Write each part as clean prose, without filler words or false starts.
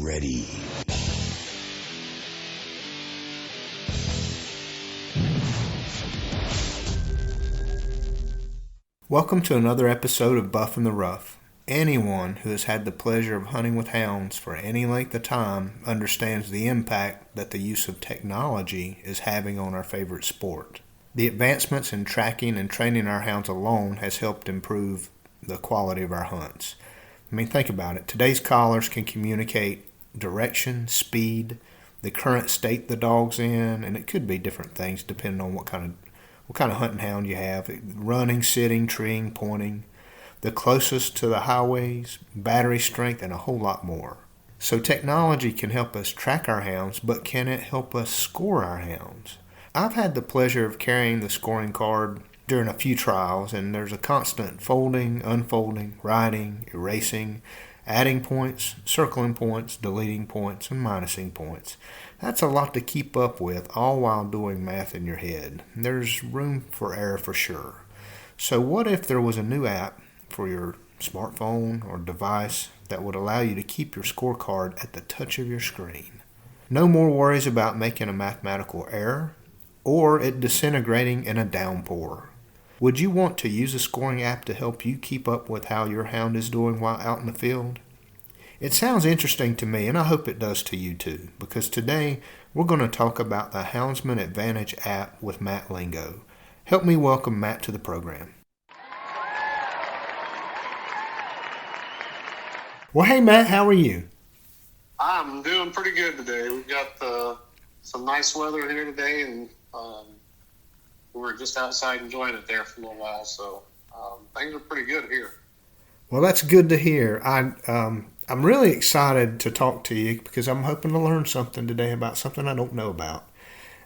ready. Welcome to another episode of Buff in the Rough. Anyone who has had the pleasure of hunting with hounds for any length of time understands the impact that the use of technology is having on our favorite sport. The advancements in tracking and training our hounds alone has helped improve the quality of our hunts. I mean, think about it. Today's collars can communicate direction, speed, the current state the dog's in, and it could be different things depending on what kind of hunting hound you have. Running, sitting, treeing, pointing, the closest to the highways, battery strength, and a whole lot more. So technology can help us track our hounds, but can it help us score our hounds? I've had the pleasure of carrying the scoring card during a few trials, and there's a constant folding, unfolding, writing, erasing, adding points, circling points, deleting points, and minusing points. That's a lot to keep up with, all while doing math in your head. There's room for error for sure. So what if there was a new app for your smartphone or device that would allow you to keep your scorecard at the touch of your screen? No more worries about making a mathematical error or it disintegrating in a downpour. Would you want to use a scoring app to help you keep up with how your hound is doing while out in the field? It sounds interesting to me, and I hope it does to you too, because today we're going to talk about the Houndsman Advantage app with Matt Lingo. Help me welcome Matt to the program. Well, hey Matt, how are you? I'm doing pretty good today. We've got some nice weather here today, and we were just outside enjoying it there for a little while, so things are pretty good here. Well, that's good to hear. I'm really excited to talk to you because I'm hoping to learn something today about something I don't know about,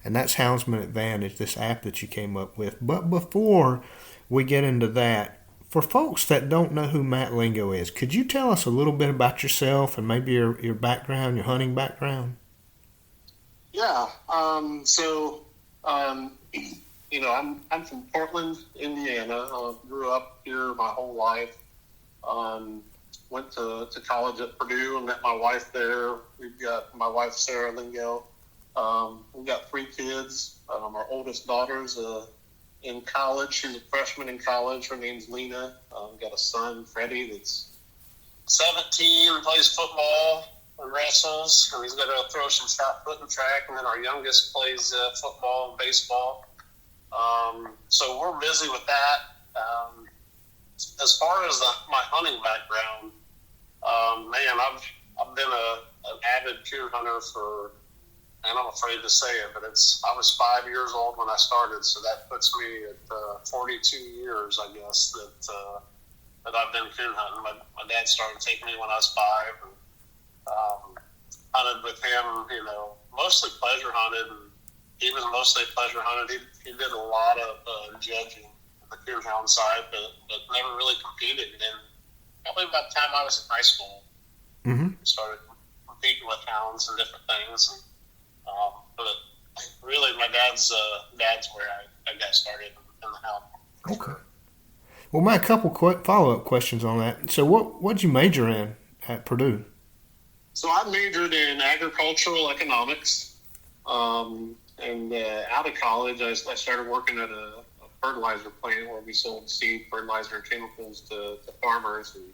and that's Houndsman Advantage, this app that you came up with. But before we get into that, for folks that don't know who Matt Lingo is, could you tell us a little bit about yourself and maybe your background, your hunting background? Yeah. I'm from Portland, Indiana. Grew up here my whole life. Went to college at Purdue and met my wife there. We've got my wife, Sarah Lingo. We've got 3 kids. Our oldest daughter's in college. She's a freshman in college. Her name's Lena. We've got a son, Freddie, that's 17 and plays football and wrestles. And he's got to throw some shot put and track. And then our youngest plays football and baseball. So we're busy with that. As far as my hunting background, I've been an avid coon hunter for, and I'm afraid to say it, but I was 5 years old when I started, so that puts me at 42 years, I guess, that I've been coon hunting. My dad started taking me when I was 5, and hunted with him, mostly pleasure hunted, and he was mostly pleasure hunted. He did a lot of judging on the coonhound side, but never really competed. And probably about the time I was in high school, started competing with hounds and different things. But really, my dad's where I got started in the hound. Okay. Well, Matt, a couple follow-up questions on that. So what'd you major in at Purdue? So I majored in agricultural economics. And out of college, I started working at a fertilizer plant where we sold seed, fertilizer, and chemicals to farmers. And,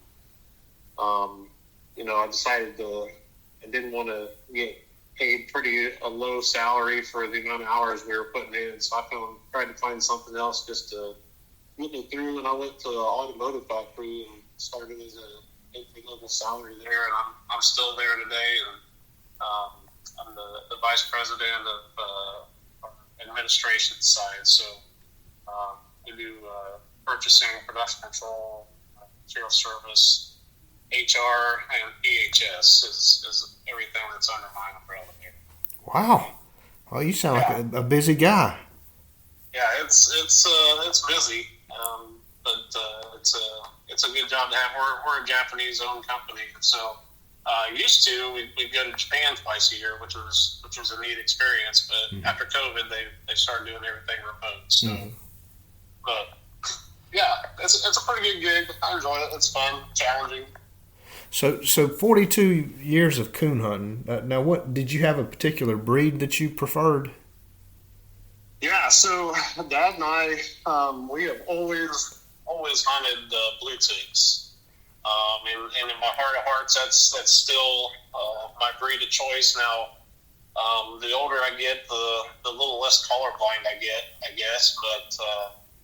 I decided I didn't want to get paid a low salary for the amount of hours we were putting in. So I tried to find something else just to get me through. And I went to an automotive factory and started as a entry-level salary there. And I'm still there today. And I'm the vice president of our administration side. So we do purchasing, production control, material service, HR, and EHS is everything that's under my umbrella here. Wow. Well, you sound like a busy guy. Yeah, it's busy, but it's a good job to have. We're a Japanese-owned company, so used to we'd go to Japan twice a year, which was a neat experience. But after COVID, they started doing everything remote. So, but yeah, it's a pretty good gig. I enjoy it. It's fun, challenging. So 42 years of coon hunting. Now, what did you have a particular breed that you preferred? Yeah, so Dad and I, we have always hunted blue ticks. And in my heart of hearts, that's still my breed of choice. Now, the older I get, the little less colorblind I get, I guess. But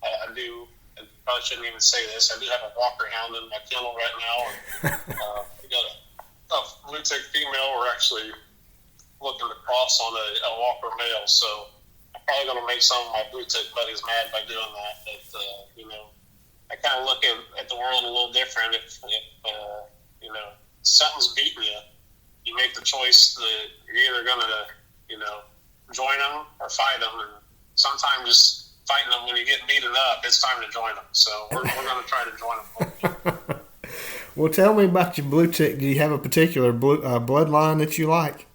I do. I probably shouldn't even say this. I do have a Walker Hound in my kennel right now, and we got a blue tick female. We're actually looking to cross on a Walker male, so I'm probably going to make some of my blue tick buddies mad by doing that. But I kind of look at the world a little different. If something's beating you, you make the choice that you're either going to join them or fight them, and sometimes just fighting them when you get beaten up, it's time to join them. So we're going to try to join them. Well, tell me about your blue tick. Do you have a particular bloodline that you like?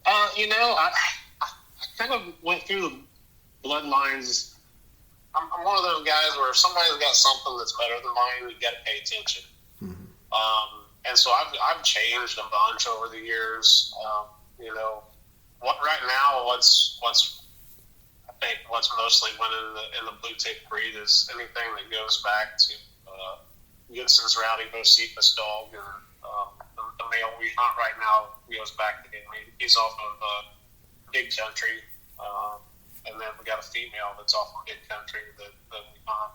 I kind of went through the bloodlines. I'm one of those guys where if somebody's got something that's better than mine, you got to pay attention. Mm-hmm. And so I've changed a bunch over the years. Right now, what's mostly winning in the blue tick breed is anything that goes back to Gibson's Rowdy Bocephus dog, and the male we hunt right now goes back to him. He's off of Big Country, and then we got a female that's off of Big Country that we hunt.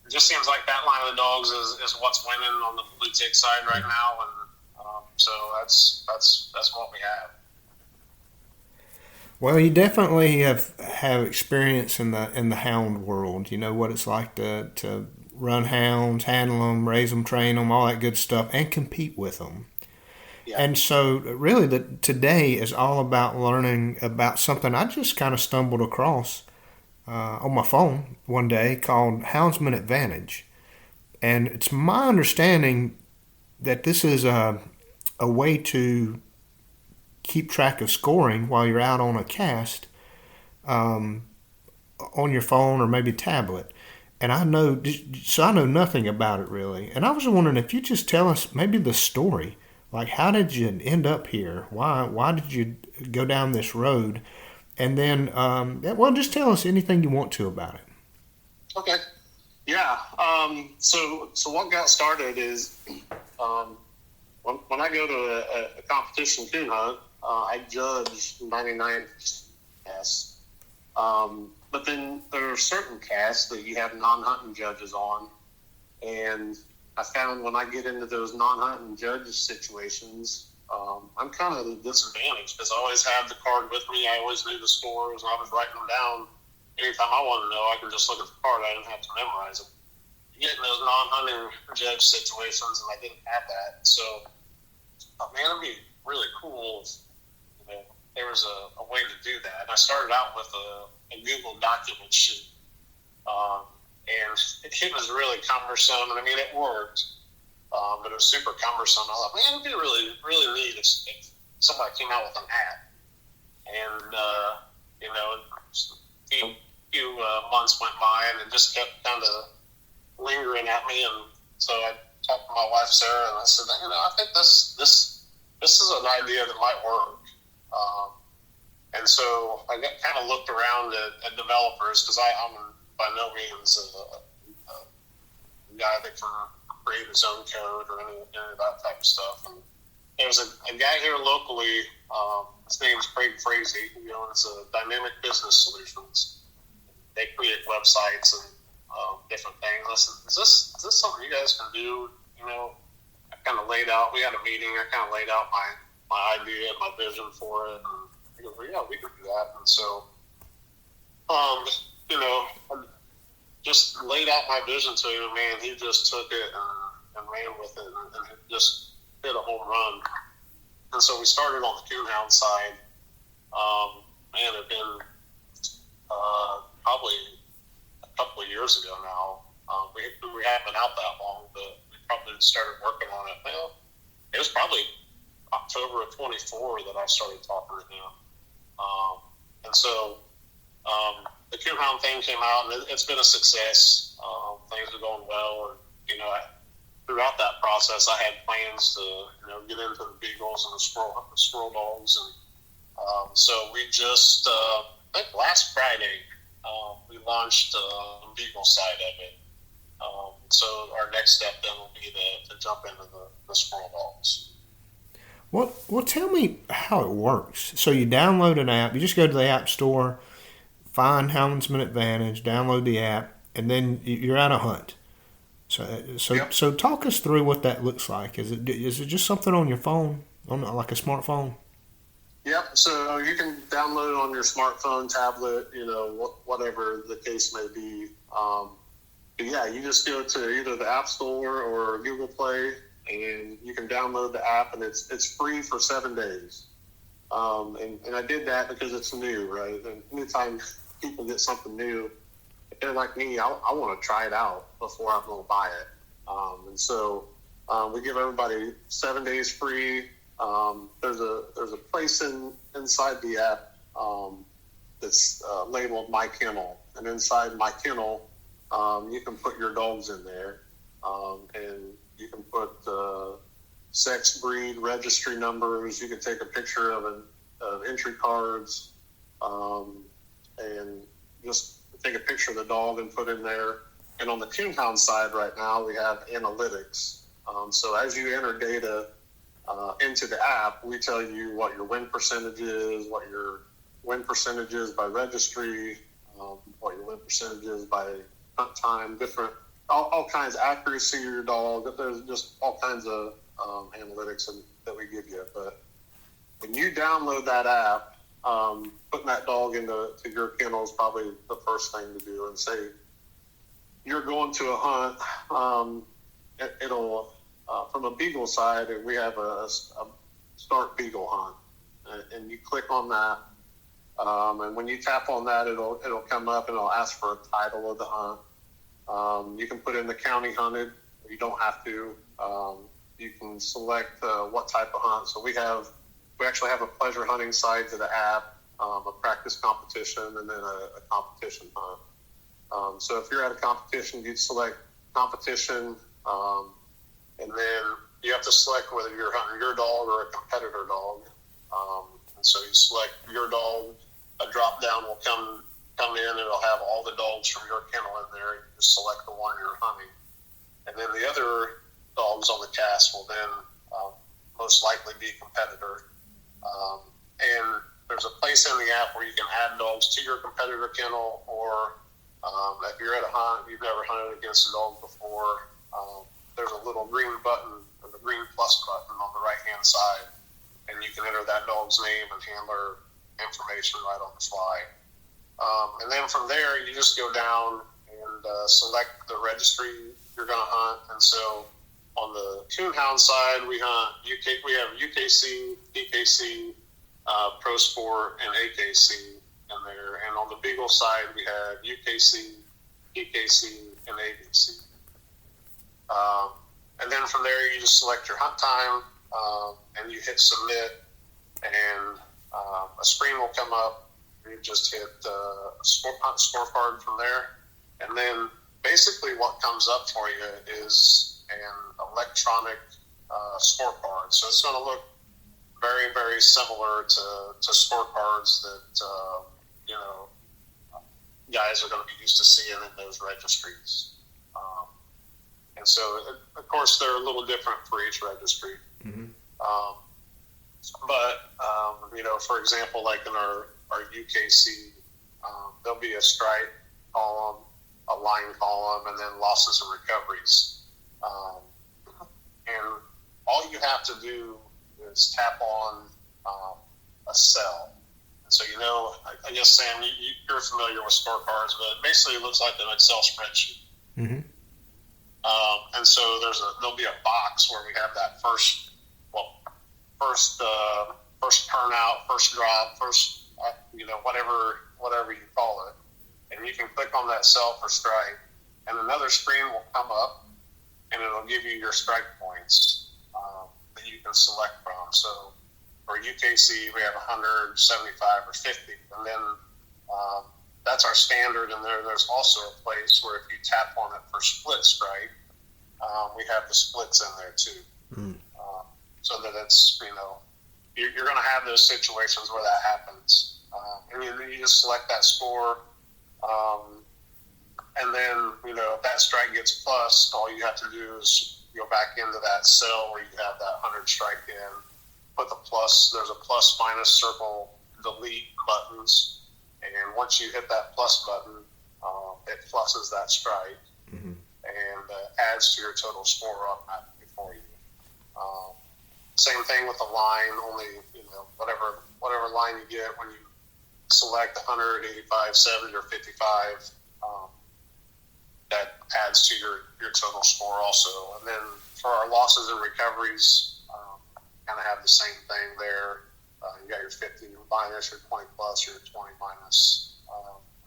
It just seems like that line of the dogs is what's winning on the blue tick side right now, and so that's what we have. Well, you definitely have experience in the hound world. You know what it's like to run hounds, handle them, raise them, train them, all that good stuff, and compete with them. Yeah. And so, really, today is all about learning about something I just kind of stumbled across on my phone one day called Houndsman Advantage, and it's my understanding that this is a way to keep track of scoring while you're out on a cast on your phone or maybe tablet. And I know nothing about it really. And I was wondering if you just tell us maybe the story. Like, how did you end up here? Why did you go down this road? And then, just tell us anything you want to about it. Okay. Yeah. So what got started is when I go to a competition coon hunt, I judge 99 casts. But then there are certain casts that you have non-hunting judges on. And I found when I get into those non-hunting judge situations, I'm kind of at a disadvantage because I always had the card with me. I always knew the scores, and I was writing them down. Anytime I wanted to know, I could just look at the card. I didn't have to memorize them. You get in those non-hunting judge situations, and I didn't have that. So, man, it'd be really cool if there was a way to do that. And I started out with a Google document sheet. And it was really cumbersome. And I mean, it worked, but it was super cumbersome. I thought, man, it'd be really, really neat if somebody came out with an app. And, a few months went by, and it just kept kind of lingering at me. And so I talked to my wife, Sarah, and I said, I think this is an idea that might work. And so I kind of looked around at developers because I'm by no means a guy that can create his own code or any of that type of stuff. And there's a guy here locally, his name's Craig Frazee, who owns Dynamic Business Solutions. They create websites and different things. I said, is this something you guys can do? I kind of laid out, we had a meeting, I kind of laid out my idea, my vision for it. And he goes, well, yeah, we could do that. And so, I just laid out my vision to him, man. He just took it and ran with it, and it just hit a home run. And so we started on the coonhound side. It'd been probably a couple of years ago now. We haven't been out that long, but we probably started working on it. Well, it was probably October of 24 that I started talking to him. And so the coonhound thing came out, and it's been a success. Things are going well. And, throughout that process, I had plans to get into the beagles and the squirrel dogs, and so we just I think last Friday we launched the beagle side of it. So our next step then will be to jump into the squirrel dogs. Well, tell me how it works. So you download an app. You just go to the App Store, find Houndsman Advantage, download the app, and then you're out a hunt. So talk us through what that looks like. Is it just something on your phone, on like a smartphone? Yep. So you can download it on your smartphone, tablet, whatever the case may be. But yeah, you just go to either the App Store or Google Play, and you can download the app, and it's free for 7 days. And I did that because it's new, right? And anytime people get something new, if they're like me, I want to try it out before I'm going to buy it. And so we give everybody 7 days free. There's a place inside the app that's labeled My Kennel, and inside My Kennel, you can put your dogs in there, and you can put sex, breed, registry numbers. You can take a picture of entry cards, and just take a picture of the dog and put in there. And on the Coonhound side right now, we have analytics. So as you enter data into the app, we tell you what your win percentage is, what your win percentage is by registry, what your win percentage is by hunt time, different, all kinds of accuracy of your dog. There's just all kinds of analytics that we give you. But when you download that app, putting that dog into your kennel is probably the first thing to do. And say you're going to a hunt, it'll from a beagle side, we have a start beagle hunt, and you click on that, and when you tap on that, it'll come up and it'll ask for a title of the hunt. You can put in the county hunted. You don't have to. You can select what type of hunt. So we actually have a pleasure hunting side to the app, a practice competition, and then a competition hunt. So if you're at a competition, you'd select competition, and then you have to select whether you're hunting your dog or a competitor dog. And so you select your dog. A drop down will come in. It'll have all the dogs from your kennel in there. You just select the one you're hunting, and then the other dogs on the cast will then most likely be competitor. And there's a place in the app where you can add dogs to your competitor kennel, or if you're at a hunt, you've never hunted against a dog before, there's a little green button, or the green plus button on the right-hand side, and you can enter that dog's name and handler information right on the fly. And then from there, you just go down and select the registry you're going to hunt. And so on the Coonhound side, we have UKC, PKC, Pro Sport, and AKC in there. And on the Beagle side, we have UKC, PKC, and ABC. And then from there, you just select your hunt time, and you hit submit, and a screen will come up. You just hit hunt scorecard from there, and then basically what comes up for you is an electronic scorecard. So it's going to look very, very similar to scorecards that guys are going to be used to seeing in those registries. And so, of course, they're a little different for each registry. Mm-hmm. But for example, like in our UKC, there'll be a strike column, a line column, and then losses and recoveries. And all you have to do is tap on a cell. And so, I guess, Sam, you're familiar with scorecards, but basically it looks like an Excel spreadsheet. Mm-hmm. And so there'll be a box where we have that first turnout, first drop, whatever you call it, and you can click on that cell for strike, and another screen will come up, and it'll give you your strike points that you can select from. So for UKC, we have 100, 75, or 50, and then that's our standard. And there's also a place where if you tap on it for split strike, we have the splits in there too. Mm. So that it's, you're going to have those situations where that happens. And you just select that score. And then, if that strike gets plus, all you have to do is go back into that cell where you have that 100 strike in, put the plus, there's a plus minus circle, delete buttons. And once you hit that plus button, it pluses that strike and adds to your total score automatically for you. Same thing with the line, only, whatever line you get when you select 100, 85, 70, or 55, that adds to your total score also. And then for our losses and recoveries, kind of have the same thing there. You got your 50 minus, your 20 plus, your 20 minus.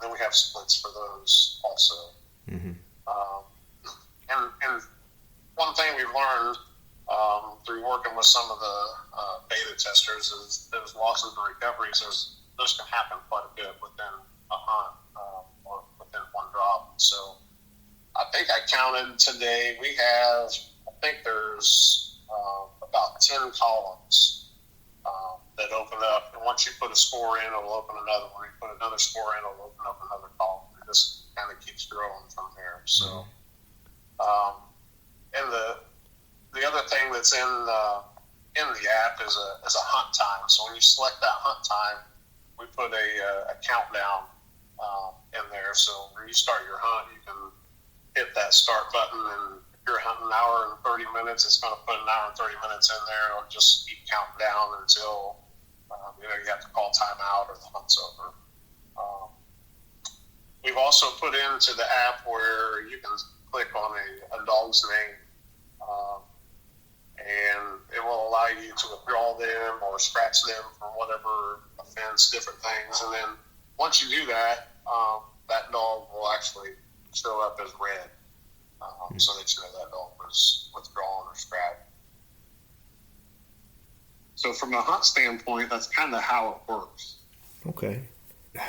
Then we have splits for those also. Mm-hmm. And one thing we've learned through working with some of the beta testers is those losses and recoveries, those can happen quite a bit within a hunt or within one drop. So I think I counted today, there's about 10 columns that open up. And once you put a score in, it'll open another one. You put another score in, it'll open up another column. It just kind of keeps growing from there. So, and the other thing that's in the app is a hunt time. So when you select that hunt time, we put a countdown in there. So when you start your hunt, you can hit that start button, and if you're hunting an hour and 30 minutes, it's going to put an hour and 30 minutes in there. It'll just keep counting down until you have to call timeout or the hunt's over. We've also put into the app where you can click on a dog's name, and it will allow you to withdraw them or scratch them for whatever offense, different things. And then once you do that, that dog will actually show up as red, so that you know that dog was withdrawn or scratched. So from a hunt standpoint, that's kind of how it works. Okay.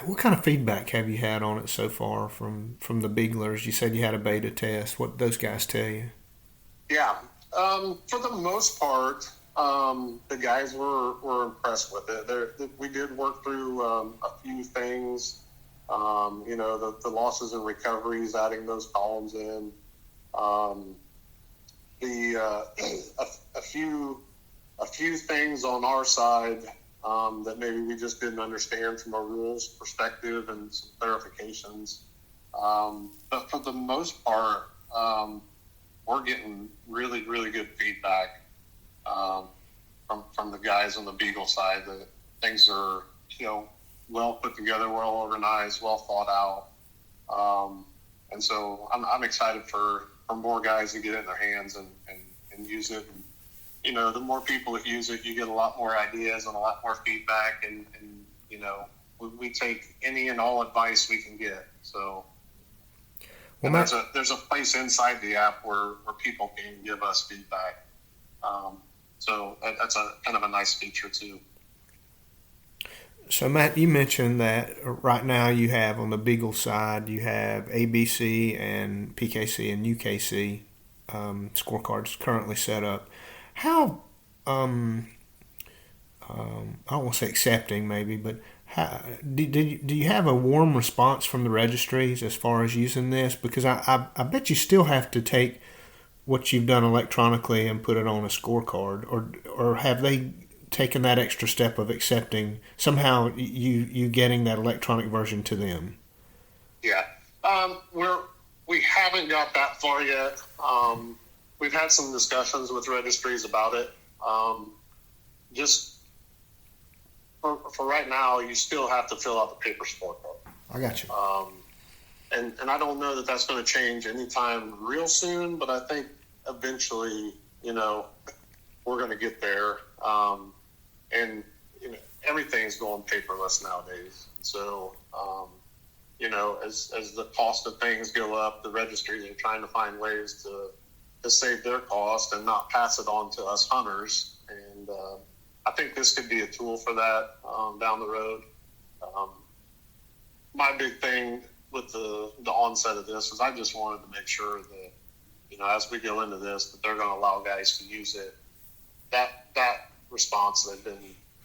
What kind of feedback have you had on it so far from the Beaglers? You said you had a beta test. What did those guys tell you? Yeah. For the most part, the guys were impressed with it. We did work through a few things, the losses and recoveries, adding those columns in. A few things on our side that maybe we just didn't understand from a rules perspective and some clarifications. But for the most part, we're getting really, really good feedback from the guys on the Beagle side that things are, well put together, well organized, well thought out. And so I'm excited for more guys to get it in their hands and use it. And, the more people that use it, you get a lot more ideas and a lot more feedback. And we take any and all advice we can get. So there's a place inside the app where people can give us feedback. So that's a kind of a nice feature too. So Matt, you mentioned that right now you have on the Beagle side, you have ABC and PKC and UKC scorecards currently set up. How, I don't want to say accepting maybe, but do you have a warm response from the registries as far as using this? Because I bet you still have to take what you've done electronically and put it on a scorecard, or have they taken that extra step of accepting somehow you getting that electronic version to them? Yeah, we haven't got that far yet. We've had some discussions with registries about it. Just for right now, you still have to fill out the paper scorecard. I got you. And I don't know that that's going to change anytime real soon, but I think eventually, we're going to get there. And everything's going paperless nowadays. So, as the cost of things go up, the registries are trying to find ways to save their cost and not pass it on to us hunters. And I think this could be a tool for that down the road. My big thing with the onset of this is I just wanted to make sure that, as we go into this, that they're going to allow guys to use it. That response, they've been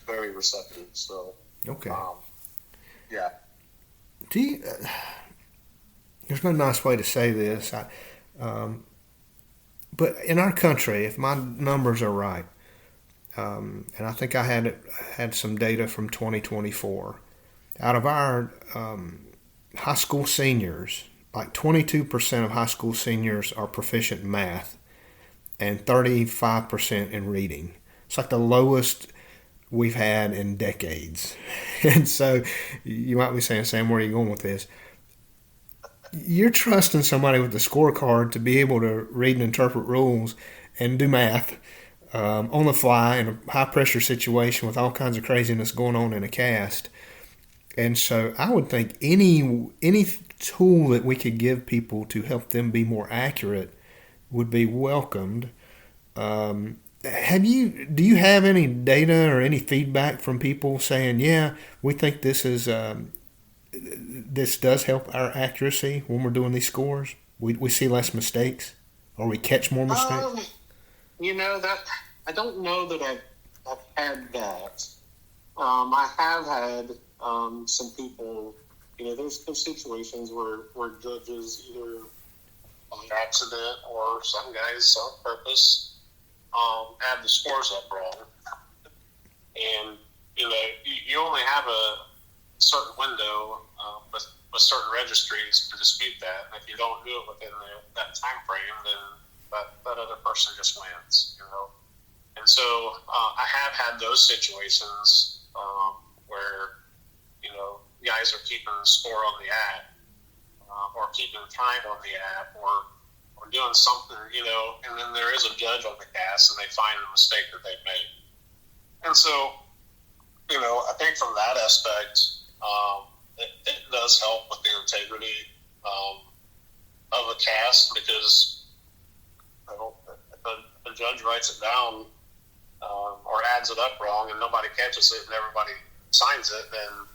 very receptive. So, okay. Yeah. Do you, there's no nice way to say this, but in our country, if my numbers are right, and I think I had some data from 2024, out of our high school seniors, like 22% of high school seniors are proficient in math and 35% in reading. It's like the lowest we've had in decades. And so you might be saying, Sam, where are you going with this? You're trusting somebody with the scorecard to be able to read and interpret rules and do math on the fly in a high-pressure situation with all kinds of craziness going on in a cast. And so I would think any tool that we could give people to help them be more accurate would be welcomed. Do you have any data or any feedback from people saying, yeah, we think this does help our accuracy when we're doing these scores? We see less mistakes, or we catch more mistakes? That I don't know that I've had that. I have had some people, there's situations where judges either on accident or some guys on purpose have the scores up wrong. And, you only have a certain window with certain registries to dispute that. And if you don't do it within that time frame, then that other person just wins, And so I have had those situations where, guys are keeping the score on the app or keeping time on the app or doing something, and then there is a judge on the cast and they find the mistake that they've made. And so, I think from that aspect, it does help with the integrity of the cast because if a judge writes it down or adds it up wrong and nobody catches it and everybody signs it, then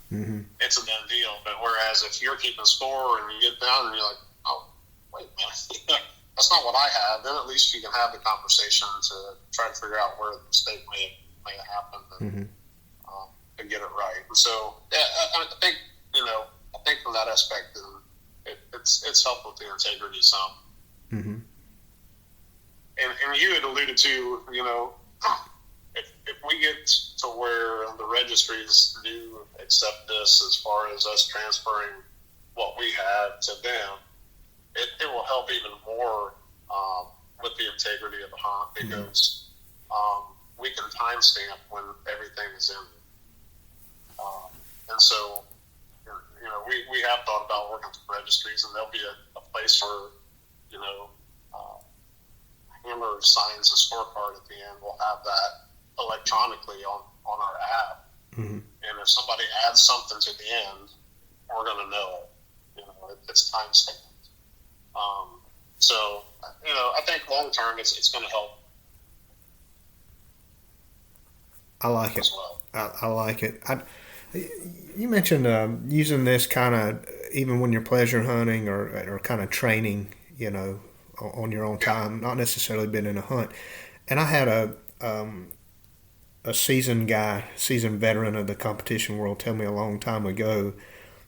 it's a done deal. But whereas if you're keeping score and you get down and you're like, oh, wait a minute, that's not what I have, then at least you can have the conversation to try to figure out where the mistake may have happened and get it right. And so, yeah, I think from that aspect, it's helped with the integrity some. Mm-hmm. And you had alluded to, if we get to where the registries do accept this as far as us transferring what we have to them, it will help even more with the integrity of the hunt because we can timestamp when everything is in. And so, we have thought about working with registries, and there'll be a place where, Hammer signs a scorecard at the end. We'll have that electronically on our app. Mm-hmm. And if somebody adds something to the end, we're going to know it. It's time stamped. So, I think long term it's going to help. I like it. As well. I like it. You mentioned using this kind of even when you're pleasure hunting or kind of training, on your own time, not necessarily been in a hunt. And I had a seasoned veteran of the competition world tell me a long time ago,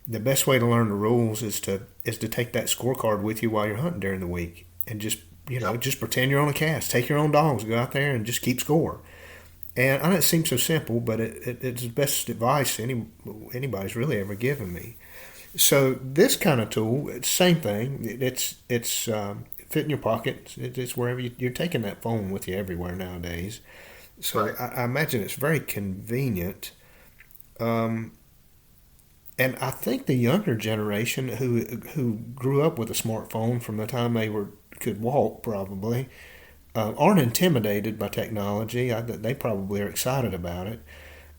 the best way to learn the rules is to take that scorecard with you while you're hunting during the week and just pretend you're on a cast. Take your own dogs, go out there and just keep score. And I know it seems so simple, but it's the best advice anybody's really ever given me. So this kind of tool, it's the same thing. It's fit in your pocket. It's wherever you're taking that phone with you everywhere nowadays. So right. I imagine it's very convenient. And I think the younger generation who grew up with a smartphone from the time they could walk probably aren't intimidated by technology. They probably are excited about it.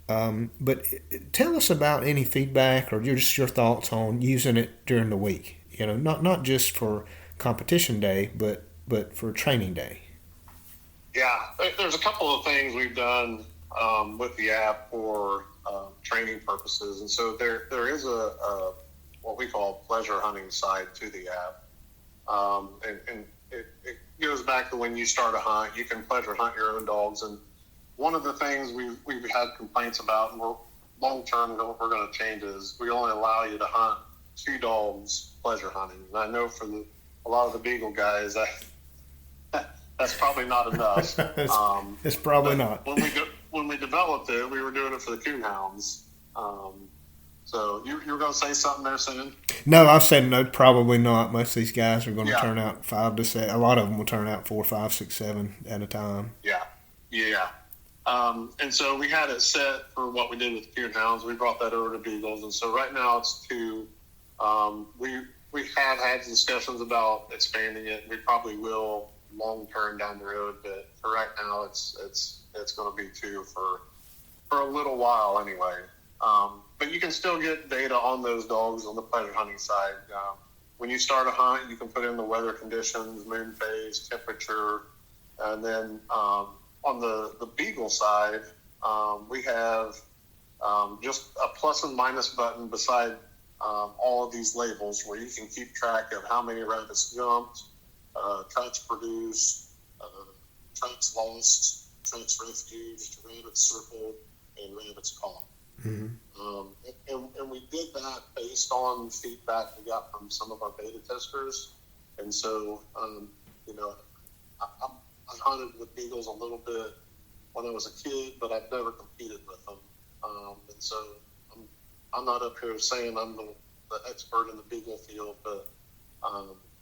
But tell us about any feedback or just your thoughts on using it during the week. Not just for competition day, but for training day. Yeah, there's a couple of things we've done with the app for training purposes, and so there is a what we call pleasure hunting side to the app, and it goes back to when you start a hunt, you can pleasure hunt your own dogs. And one of the things we've had complaints about, and we're long term, what we're going to change is we only allow you to hunt 2 dogs pleasure hunting. And I know for a lot of the Beagle guys, that's probably not enough. It's probably not. When we developed it, we were doing it for the coonhounds. So you were going to say something there, Sam? No, I said no, probably not. Most of these guys are going to turn out 5 to 7. A lot of them will turn out 4, 5, 6, 7 at a time. Yeah. And so we had it set for what we did with the coonhounds. We brought that over to Beagles, and so right now it's 2. We have had discussions about expanding it. We probably will long term down the road, but for right now it's going to be 2 for a little while anyway. But you can still get data on those dogs on the pleasure hunting side. When you start a hunt, you can put in the weather conditions, moon phase, temperature, and then on the Beagle side, we have just a plus and minus button beside all of these labels where you can keep track of how many rabbits jumped, tracks produced, tracks lost, tracks refuged, rabbits circled, and rabbits caught. Mm-hmm. And we did that based on feedback we got from some of our beta testers. And so, I hunted with Beagles a little bit when I was a kid, but I've never competed with them. And so I'm not up here saying I'm the expert in the Beagle field, but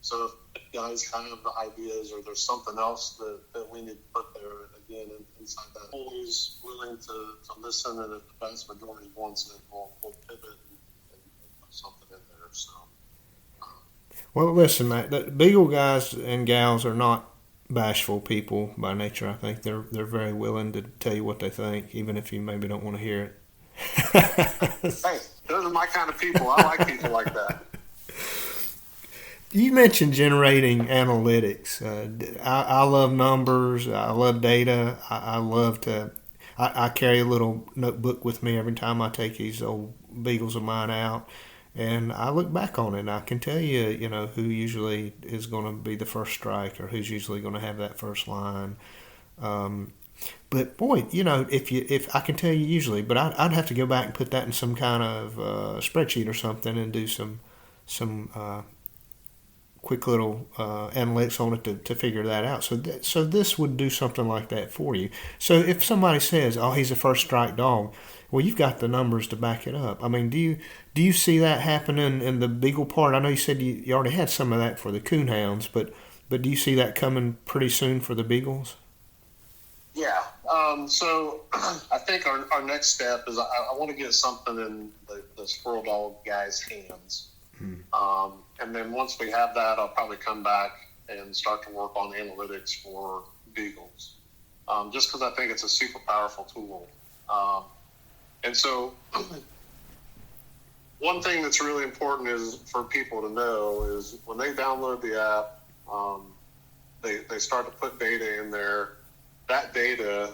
so if guys have ideas or there's something else that we need to put there, again, inside that, always willing to listen, and if the vast majority wants it, we'll pivot and put something in there. So, well, listen, Matt, the Beagle guys and gals are not bashful people by nature. I think they're very willing to tell you what they think, even if you maybe don't want to hear it. Hey, those are my kind of people. I like people like that. You mentioned generating analytics. I love numbers. I love data. I love to. I carry a little notebook with me every time I take these old Beagles of mine out, and I look back on it. And I can tell you, who usually is going to be the first strike, or who's usually going to have that first line. But boy, if I can tell you usually, but I'd have to go back and put that in some kind of spreadsheet or something and do some quick little analytics on it to figure that out. So this would do something like that for you. So if somebody says, "Oh, he's a first strike dog," well, you've got the numbers to back it up. I mean, do you see that happening in the Beagle part? I know you said you already had some of that for the coonhounds, but do you see that coming pretty soon for the Beagles? Yeah. So I think our next step is I want to get something in the squirrel dog guys' hands. And then once we have that, I'll probably come back and start to work on analytics for Beagles, just because I think it's a super powerful tool. And so one thing that's really important is for people to know is when they download the app, they start to put data in there. That data,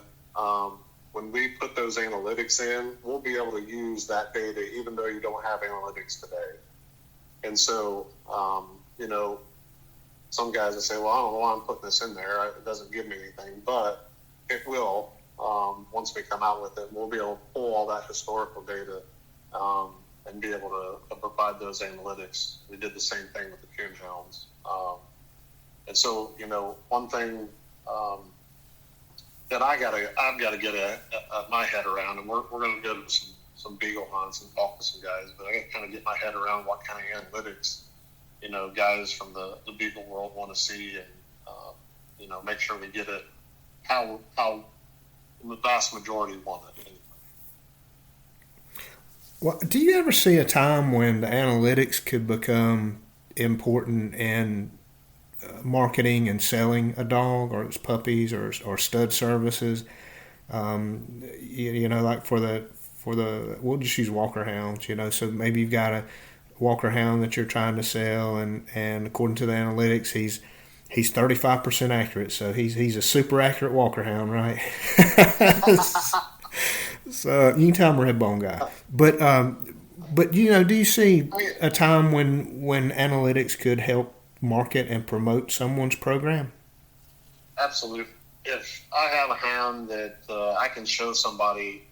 when we put those analytics in, we'll be able to use that data even though you don't have analytics today. And so, some guys will say, well, I don't know why I'm putting this in there. It doesn't give me anything, but it will once we come out with it. We'll be able to pull all that historical data and be able to provide those analytics. We did the same thing with the coonhounds. And so, one thing that I've got to get my head around, and we're going to go to some Beagle hunts and talk to some guys, but I got to kind of get my head around what kind of analytics, guys from the Beagle world want to see, and make sure we get it how the vast majority want it anyway. Well, do you ever see a time when the analytics could become important in marketing and selling a dog, or its puppies, or stud services? Like for the we'll just use Walker hounds. So maybe you've got a Walker hound that you're trying to sell, and according to the analytics, he's 35% accurate. So he's a super accurate Walker hound, right? So you can tell I'm a red bone guy, but do you see a time when analytics could help market and promote someone's program? Absolutely. If I have a hound that I can show somebody,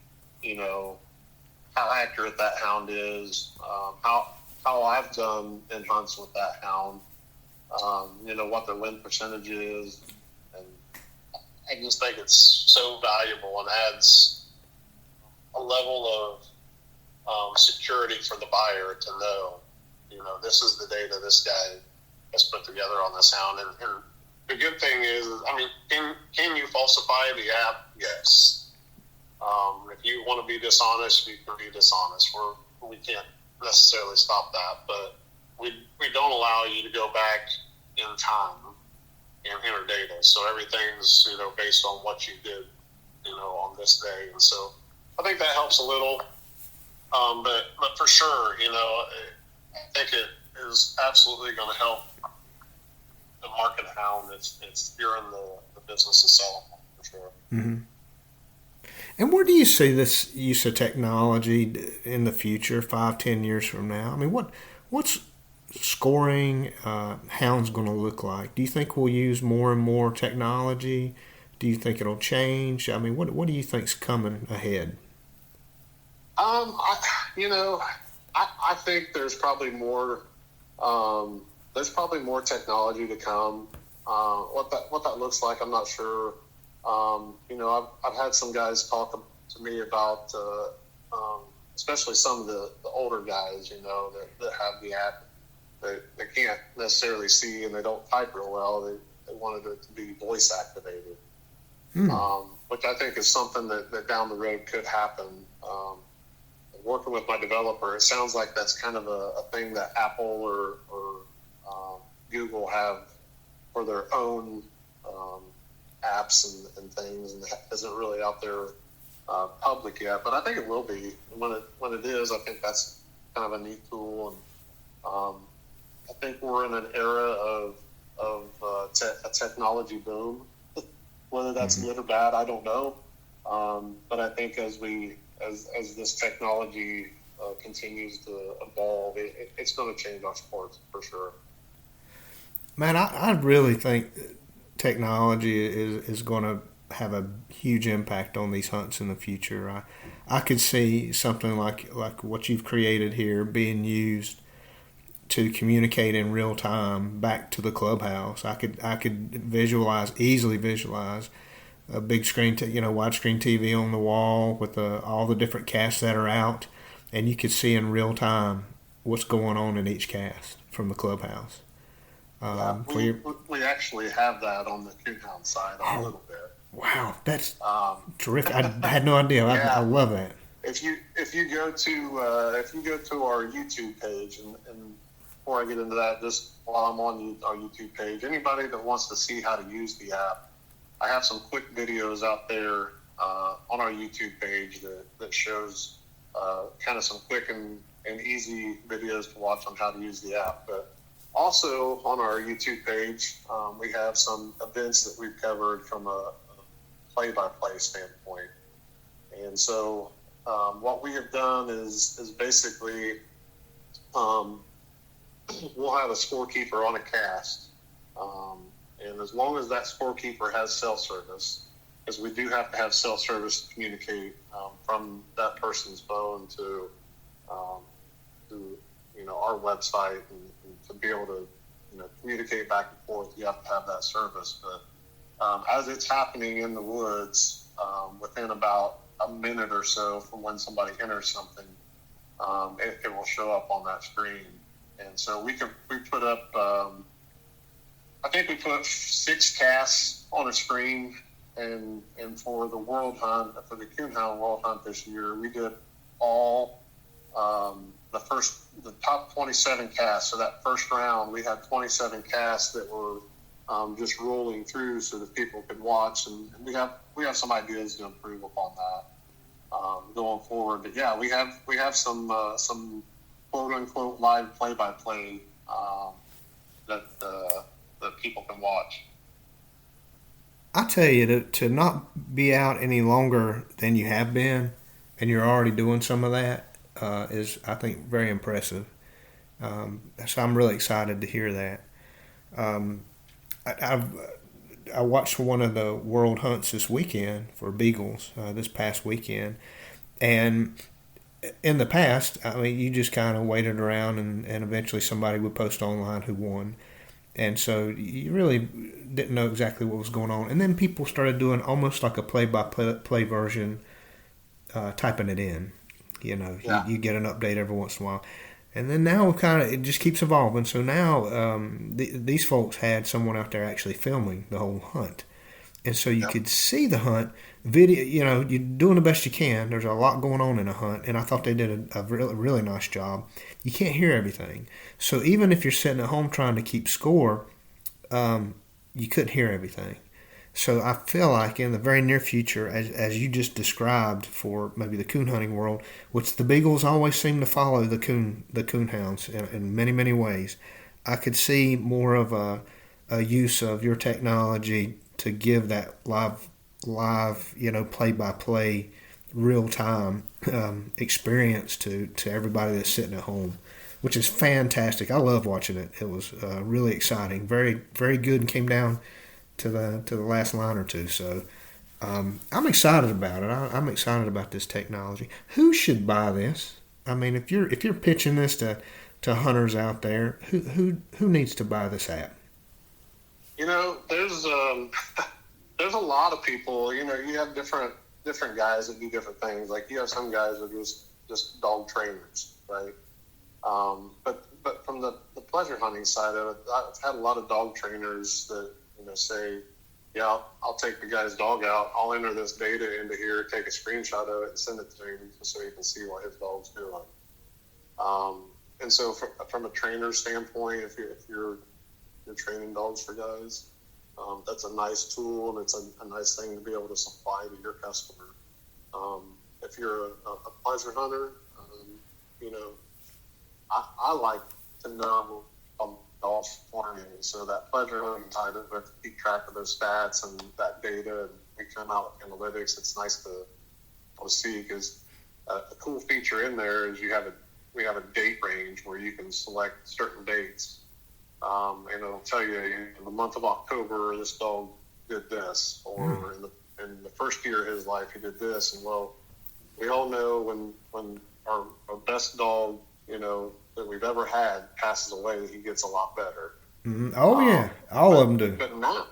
you know, how accurate that hound is, how I've done in hunts with that hound, you know, what their win percentage is, and I just think it's so valuable and adds a level of security for the buyer to know, you know, this is the data this guy has put together on this hound. And the good thing is, I mean, can you falsify the app? Yes. If you want to be dishonest, you can be dishonest. We can't necessarily stop that, but we don't allow you to go back in time and enter data. So everything's, you know, based on what you did, you know, on this day. And so I think that helps a little. But for sure, you know, I think it is absolutely going to help the market hound. It's you're in the business of selling them, for sure. Mm-hmm. And where do you see this use of technology in the future, 5, 10 years from now? I mean, what's scoring hounds going to look like? Do you think we'll use more and more technology? Do you think it'll change? I mean, what do you think's coming ahead? I think there's probably more. There's probably more technology to come. What that looks like, I'm not sure. You know, I've had some guys talk to me about, especially some of the older guys, you know, that have the app. They can't necessarily see and they don't type real well. They wanted it to be voice activated, which I think is something that down the road could happen. Working with my developer, it sounds like that's kind of a thing that Apple or Google have for their own apps and things, and it isn't really out there public yet. But I think it will be. When it is, I think that's kind of a neat tool. And I think we're in an era of a technology boom. Whether that's good or bad, I don't know. But I think as this technology continues to evolve, it's going to change our sports for sure. Man, I really think technology is going to have a huge impact on these hunts in the future. I could see something like what you've created here being used to communicate in real time back to the clubhouse. I could easily visualize a big screen, widescreen TV on the wall with all the different casts that are out, and you could see in real time what's going on in each cast from the clubhouse. We actually have that on the Coonhound side a little bit. Wow, that's terrific! I had no idea. Yeah. I love that. If you go to our YouTube page, and before I get into that, just while I'm on our YouTube page, anybody that wants to see how to use the app, I have some quick videos out there on our YouTube page that shows kind of some quick and easy videos to watch on how to use the app. But also on our YouTube page, we have some events that we've covered from a play-by-play standpoint. And so what we have done is basically we'll have a scorekeeper on a cast. And as long as that scorekeeper has self-service, because we do have to have self-service to communicate from that person's phone to our website and to be able to communicate back and forth, you have to have that service. But as it's happening in the woods, within about a minute or so from when somebody enters something, it will show up on that screen. And so we put up. I think we put 6 casts on a screen, and for the World Hunt, for the Coonhound World Hunt this year, we did all the top 27 casts. So that first round, we had 27 casts that were just rolling through so that people could watch, and we have some ideas to improve upon that going forward. But yeah, we have some quote unquote live play-by-play that people can watch. I tell you, to not be out any longer than you have been, and you're already doing some of that, is, I think, very impressive. So I'm really excited to hear that. I, I watched one of the world hunts this weekend for beagles this past weekend, and in the past, I mean, you just kind of waited around, and eventually somebody would post online who won, and so you really didn't know exactly what was going on. And then people started doing almost like a play-by-play version, typing it in. Yeah. You get an update every once in a while. And then now it just keeps evolving. So now these folks had someone out there actually filming the whole hunt. And so you Yep. could see the hunt video. You're doing the best you can. There's a lot going on in a hunt, and I thought they did a really, really nice job. You can't hear everything, so even if you're sitting at home trying to keep score, you couldn't hear everything. So I feel like in the very near future, as you just described for maybe the coon hunting world, which the beagles always seem to follow the coon hounds in many many ways, I could see more of a use of your technology to give that live play by play real time experience to everybody that's sitting at home, which is fantastic. I love watching it. It was really exciting, very very good, and came down to the last line or two. So I'm excited about it. I'm excited about this technology. Who should buy this? I mean, if you're pitching this to hunters out there, who needs to buy this app? There's there's a lot of people. You have different guys that do different things. Like you have some guys that are just dog trainers, right? But from the pleasure hunting side of it, I've had a lot of dog trainers that say, yeah, I'll take the guy's dog out. I'll enter this data into here, take a screenshot of it, and send it to him so he can see what his dog's doing. And so from a trainer standpoint, if you're training dogs for guys, that's a nice tool, and it's a nice thing to be able to supply to your customer. If you're a pleasure hunter, I like to know dogs forming, so that pleasure hunting side of it, keep track of those stats and that data, and we come out with analytics. It's nice to see, because a cool feature in there is we have a date range where you can select certain dates, and it'll tell you in the month of October this dog did this, or in the first year of his life he did this. And well, we all know when our best dog that we've ever had passes away, he gets a lot better. Mm-hmm. Oh yeah, all of them do. But not.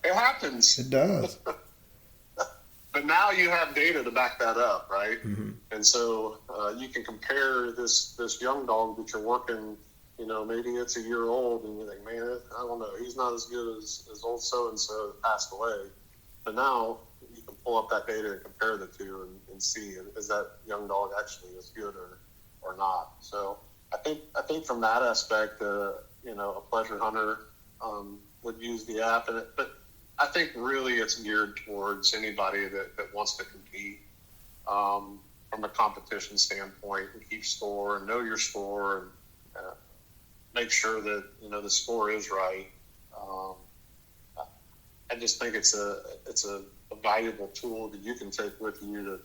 It happens. It does. But now you have data to back that up, right? Mm-hmm. And so you can compare this young dog that you're working. Maybe it's a year old, and you think, man, I don't know, he's not as good as old so and so that passed away. But now you can pull up that data and compare the two and see, is that young dog actually as good or not. So I think from that aspect, a pleasure hunter would use the app, but I think really it's geared towards anybody that wants to compete from a competition standpoint, and keep score and know your score, and make sure that the score is right. I just think it's a valuable tool that you can take with you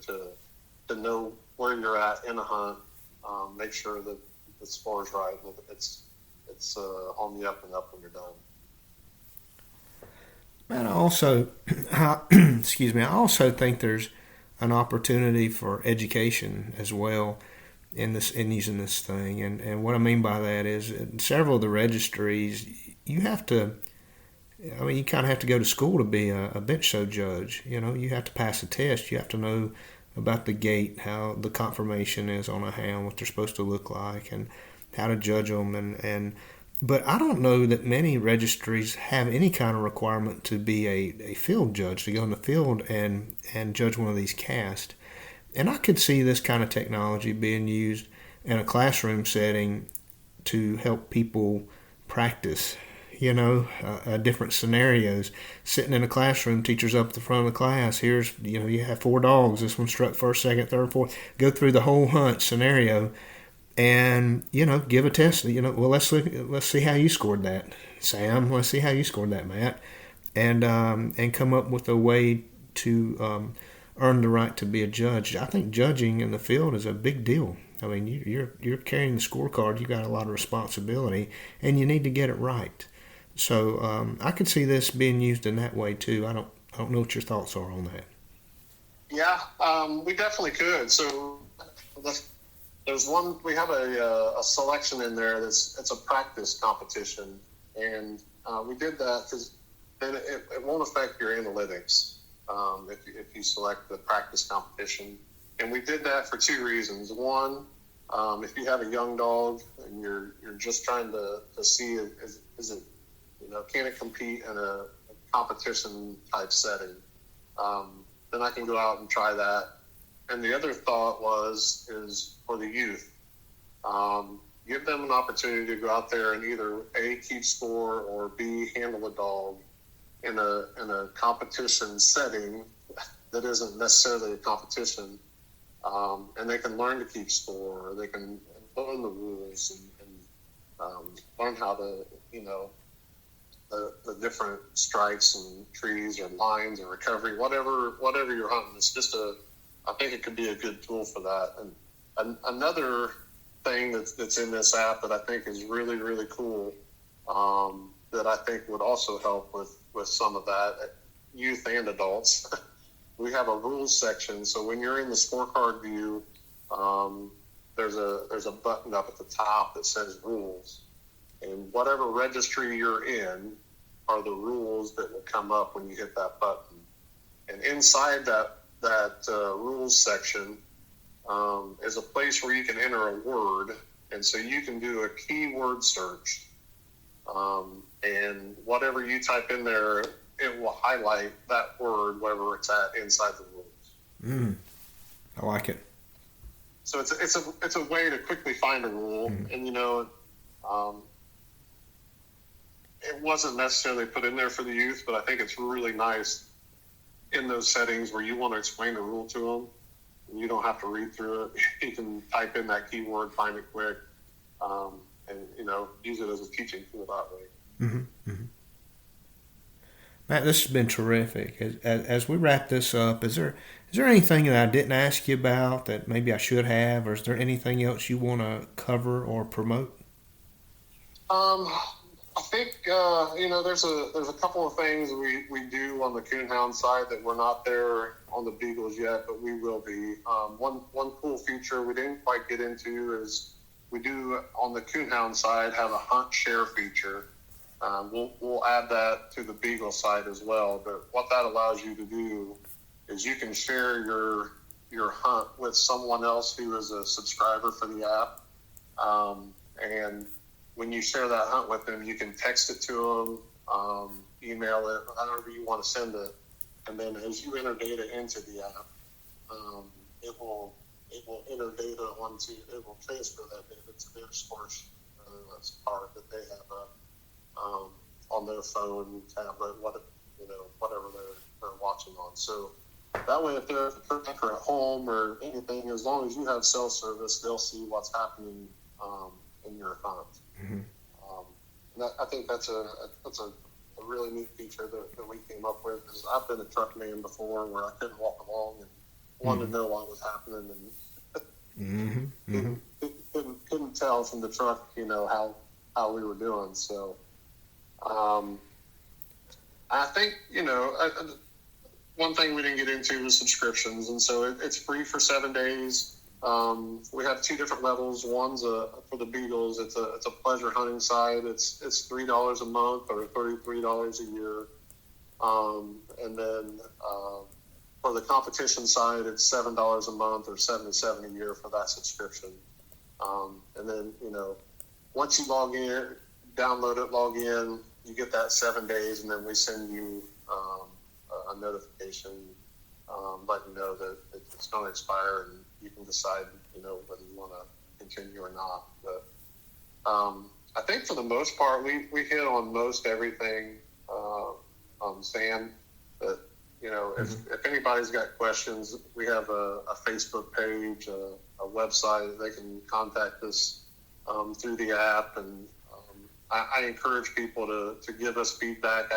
to know where you're at in a hunt. Make sure that the score is right, and it's on the up and up when you're done. Man, I also, excuse me, I also think there's an opportunity for education as well in using this thing. And what I mean by that is, in several of the registries, you have to, you kind of have to go to school to be a bench show judge. You have to pass a test. You have to know about the gait, how the conformation is on a hound, what they're supposed to look like, and how to judge them. But I don't know that many registries have any kind of requirement to be a field judge, to go in the field and judge one of these casts. And I could see this kind of technology being used in a classroom setting to help people practice, different scenarios. Sitting in a classroom, teachers up at the front of the class, here's, you have 4 dogs, this one struck first, second, third, fourth. Go through the whole hunt scenario and, give a test. Well, let's see how you scored that, Sam. Let's see how you scored that, Matt. And come up with a way to earn the right to be a judge. I think judging in the field is a big deal. I mean, you're carrying the scorecard. You got a lot of responsibility, and you need to get it right. So I could see this being used in that way too. I don't know what your thoughts are on that. Yeah, we definitely could. So there's one. We have a selection in there it's a practice competition, and we did that because then it won't affect your analytics if you select the practice competition. And we did that for two reasons. One, if you have a young dog and you're just trying to see is it can it compete in a competition type setting, then I can go out and try that. And the other thought is for the youth. Give them an opportunity to go out there and either A, keep score, or B, handle a dog in a competition setting that isn't necessarily a competition. And they can learn to keep score, or they can learn the rules and learn how to, the different strikes and trees or lines or recovery, whatever you're hunting. It's just I think it could be a good tool for that. And another thing that's in this app that I think is really, really cool, that I think would also help with some of that, youth and adults. We have a rules section. So when you're in the scorecard view, there's a button up at the top that says rules. And whatever registry you're in are the rules that will come up when you hit that button. And inside that rules section is a place where you can enter a word. And so you can do a keyword search. And whatever you type in there, it will highlight that word wherever it's at inside the rules. I like it. So it's a way to quickly find a rule. And it wasn't necessarily put in there for the youth, but I think it's really nice in those settings where you want to explain the rule to them. And you don't have to read through it. You can type in that keyword, find it quick, and use it as a teaching tool that way. Mm-hmm. Matt, this has been terrific. As we wrap this up, is there anything that I didn't ask you about that maybe I should have, or is there anything else you want to cover or promote? I think there's a couple of things we do on the Coonhound side that we're not there on the Beagles yet, but we will be. One cool feature we didn't quite get into is we do on the Coonhound side have a hunt share feature. We'll add that to the Beagle side as well. But what that allows you to do is you can share your hunt with someone else who is a subscriber for the app, and when you share that hunt with them, you can text it to them, email it, however you want to send it. And then as you enter data into the app, it will enter data it will transfer that data to their source card that they have on their phone, tablet, whatever they're watching on. So that way, if they're at home or anything, as long as you have cell service, they'll see what's happening in your hunt. Mm-hmm. And I think that's a really neat feature that we came up with. Because I've been a truck man before, where I couldn't walk along and wanted to know what was happening, and couldn't tell from the truck, how we were doing. So I think one thing we didn't get into was subscriptions, and so it's free for 7 days. We have two different levels. One's for the Beagles. It's a pleasure hunting side. It's $3 a month or $33 a year. And then for the competition side, it's $7 a month or $77 a year for that subscription. And then once you log in, download it, log in, you get that 7 days, and then we send you a notification letting you know that it's going to expire, and you can decide, whether you want to continue or not. But I think for the most part, we hit on most everything, Sam. But if anybody's got questions, we have a Facebook page, a website. They can contact us through the app, and I encourage people to give us feedback,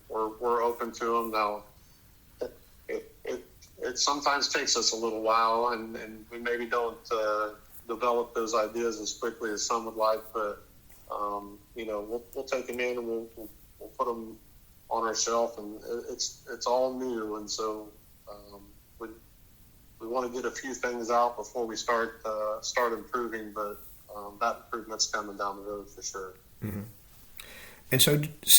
we're open to them. Now, it it sometimes takes us a little while, and we maybe don't develop those ideas as quickly as some would like, but we'll take them in and we'll put them on our shelf, and it's all new, and so we want to get a few things out before we start improving, but that improvement's coming down the road for sure. Mm-hmm. And so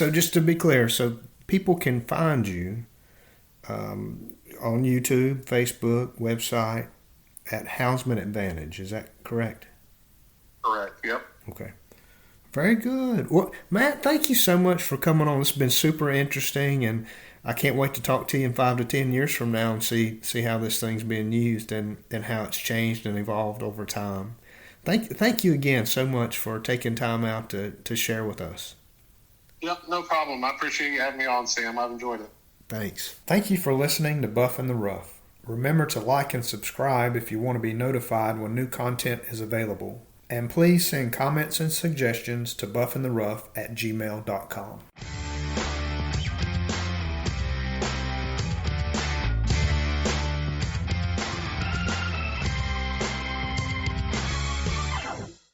just to be clear, so people can find you on YouTube, Facebook, website at Houndsman Advantage. Is that correct? Correct. Yep. Okay. Very good. Well, Matt, thank you so much for coming on. It's been super interesting, and I can't wait to talk to you in 5 to 10 years from now and see how this thing's being used and how it's changed and evolved over time. Thank you again so much for taking time out to share with us. Yep, no problem. I appreciate you having me on, Sam. I've enjoyed it. Thanks. Thank you for listening to Buff in the Rough. Remember to like and subscribe if you want to be notified when new content is available. And please send comments and suggestions to buffintherough@gmail.com.